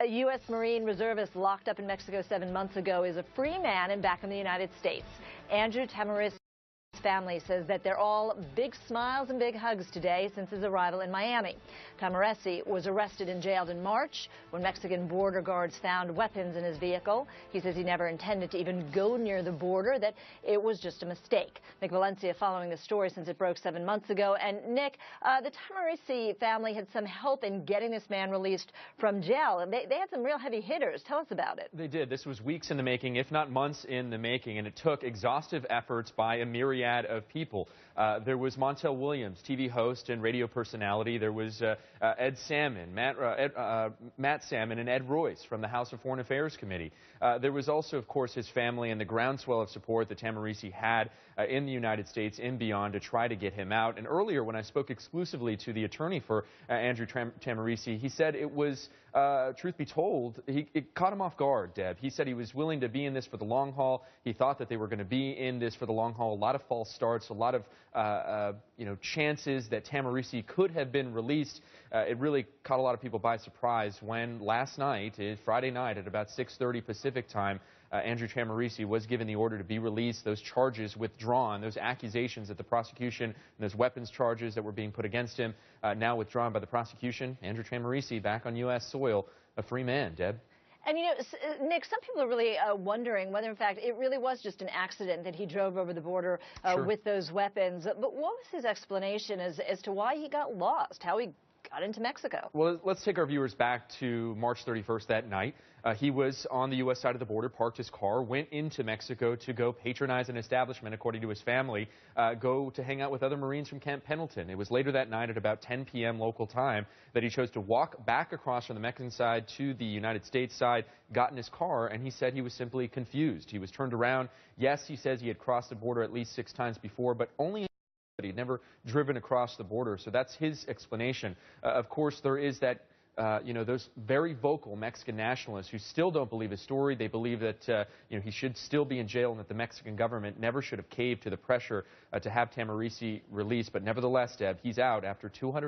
A U.S. Marine reservist locked up in Mexico 7 months ago is a free man and back in the United States. Andrew Tamarisi's family says that they're all big smiles and big hugs today since his arrival in Miami. Tamaresi was arrested and jailed in March when Mexican border guards found weapons in his vehicle. He says he never intended to even go near the border, that it was just a mistake. Nick Valencia following the story since it broke 7 months ago. And Nick, the Tamaresi family had some help in getting this man released from jail. And they had some real heavy hitters. Tell us about it. They did. This was weeks in the making, if not months in the making, and it took exhaustive efforts by a myriad of people. There was Montel Williams, TV host and radio personality. There was Ed Salmon, Matt Salmon, and Ed Royce from the House of Foreign Affairs Committee. There was also, of course, his family and the groundswell of support that Tamaresi had in the United States and beyond to try to get him out. And earlier, when I spoke exclusively to the attorney for Andrew Tamaresi, he said it was, truth be told, it caught him off guard, Deb. He said he was willing to be in this for the long haul. He thought that they were going to be in this for the long haul. A lot of false starts, a lot of chances that Tamaresi could have been released. It really caught a lot of people by surprise when last night, Friday night at about 6:30 Pacific time, Andrew Tamaresi was given the order to be released, those charges withdrawn, those accusations that the prosecution and those weapons charges that were being put against him now withdrawn by the prosecution. Andrew Tamaresi back on U.S. soil, a free man, Deb. And, you know, Nick, some people are really wondering whether, in fact, it really was just an accident that he drove over the border Sure. with those weapons. But what was his explanation as to why he got lost, how he got into Mexico? Well, let's take our viewers back to March 31st that night. He was on the U.S. side of the border, parked his car, went into Mexico to go patronize an establishment, according to his family, go to hang out with other Marines from Camp Pendleton. It was later that night at about 10 p.m. local time that he chose to walk back across from the Mexican side to the United States side, got in his car, and he said he was simply confused. He was turned around. Yes, he says he had crossed the border at least 6 times before, but only he'd never driven across the border. So that's his explanation. Of course, there is that those very vocal Mexican nationalists who still don't believe his story. They believe that he should still be in jail and that the Mexican government never should have caved to the pressure to have Tamaresi released. But nevertheless, Deb, he's out after 200